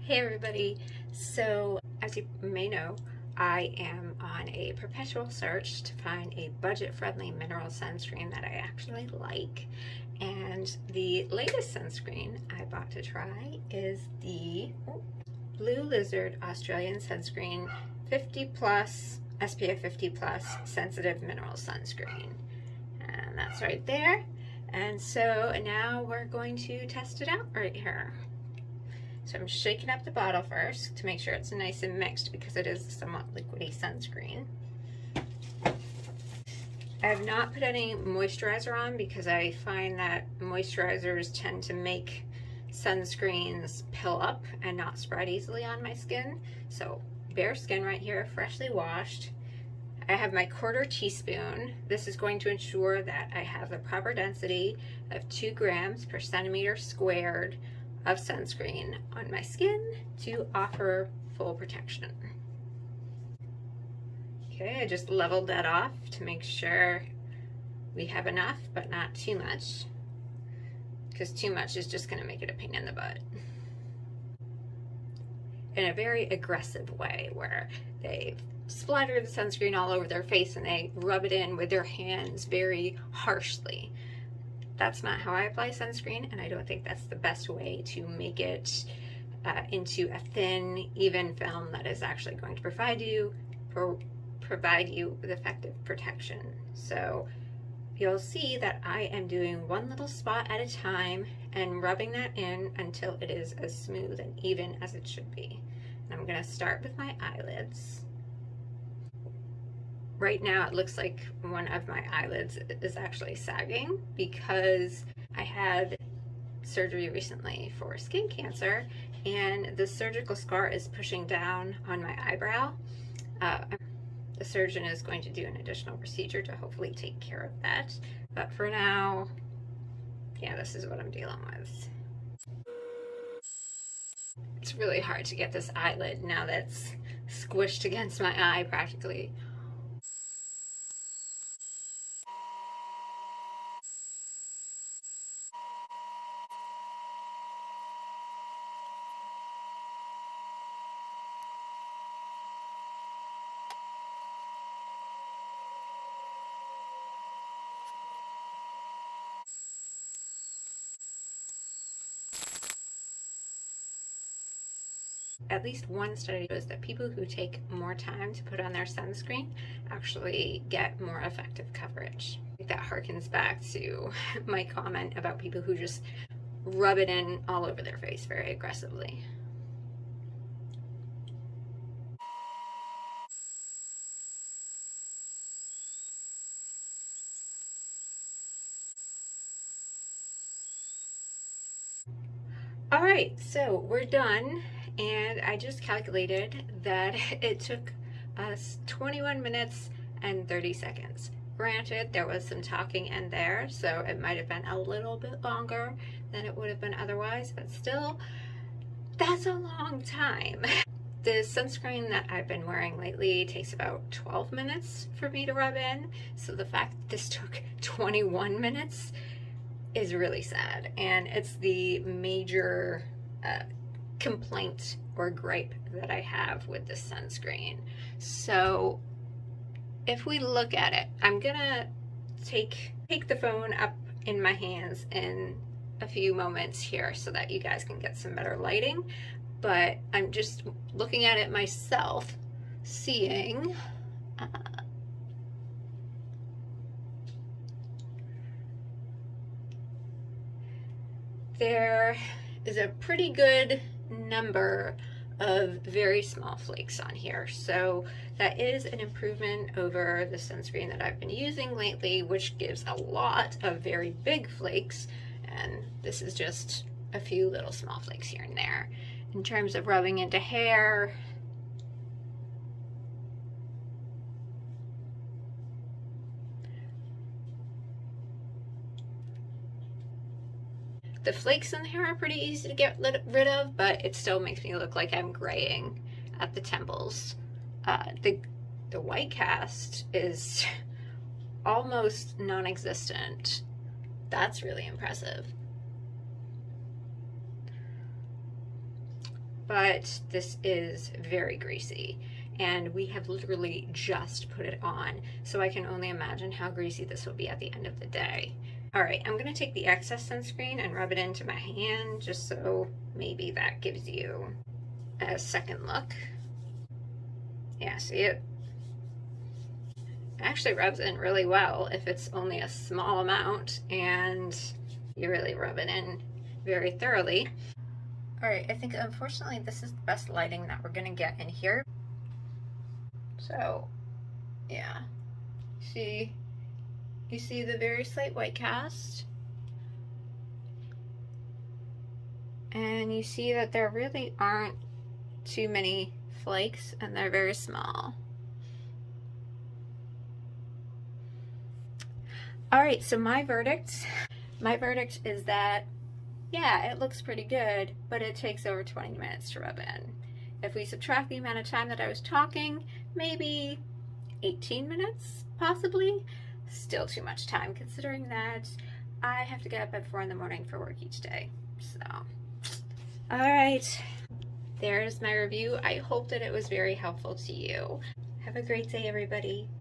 Hey everybody, so as you may know, I am on a perpetual search to find a budget-friendly mineral sunscreen that I actually like. And the latest sunscreen I bought to try is the Blue Lizard Australian Sunscreen 50 plus, SPF 50 plus sensitive mineral sunscreen. And that's right there. And so now we're going to test it out right here. So I'm shaking up the bottle first to make sure it's nice and mixed because it is a somewhat liquidy sunscreen. I have not put any moisturizer on because I find that moisturizers tend to make sunscreens pill up and not spread easily on my skin. So bare skin right here, freshly washed. I have my 1/4 teaspoon. This is going to ensure that I have the proper density of 2 grams per centimeter squared of sunscreen on my skin to offer full protection. Okay, I just leveled that off to make sure we have enough, but not too much, because too much is just going to make it a pain in the butt. In a very aggressive way, where they splatter the sunscreen all over their face and they rub it in with their hands very harshly. That's not how I apply sunscreen, and I don't think that's the best way to make it into a thin, even film that is actually going to provide you with effective protection. So you'll see that I am doing one little spot at a time and rubbing that in until it is as smooth and even as it should be. And I'm going to start with my eyelids. Right now it looks like one of my eyelids is actually sagging because I had surgery recently for skin cancer and the surgical scar is pushing down on my eyebrow. The surgeon is going to do an additional procedure to hopefully take care of that. But for now, yeah, this is what I'm dealing with. It's really hard to get this eyelid now that's squished against my eye practically. At least one study shows that people who take more time to put on their sunscreen actually get more effective coverage. That harkens back to my comment about people who just rub it in all over their face very aggressively. All right, so we're done, and I just calculated that it took us 21 minutes and 30 seconds. Granted, there was some talking in there, so it might have been a little bit longer than it would have been otherwise, but still, that's a long time. The sunscreen that I've been wearing lately takes about 12 minutes for me to rub in, so the fact that this took 21 minutes is really sad, and it's the major complaint or gripe that I have with this sunscreen. So if we look at it, I'm gonna take the phone up in my hands in a few moments here so that you guys can get some better lighting, but I'm just looking at it myself, seeing there is a pretty good number of very small flakes on here. So that is an improvement over the sunscreen that I've been using lately, which gives a lot of very big flakes. And this is just a few little small flakes here and there. In terms of rubbing into hair, the flakes in the hair are pretty easy to get rid of, but it still makes me look like I'm graying at the temples. The white cast is almost non-existent. That's really impressive. but this is very greasy. And we have literally just put it on, so I can only imagine how greasy this will be at the end of the day. All right, I'm gonna take the excess sunscreen and rub it into my hand just so maybe that gives you a second look. Yeah, see it? It actually rubs in really well if it's only a small amount and you really rub it in very thoroughly. All right, I think unfortunately this is the best lighting that we're gonna get in here. So, yeah, you see the very slight white cast? And you see that there really aren't too many flakes and they're very small. All right, so my verdict is that, yeah, it looks pretty good, but it takes over 20 minutes to rub in. If we subtract the amount of time that I was talking, maybe 18 minutes, possibly. Still too much time considering that I have to get up at 4 in the morning for work each day. So, all right, there's my review. I hope that it was very helpful to you. Have a great day, everybody.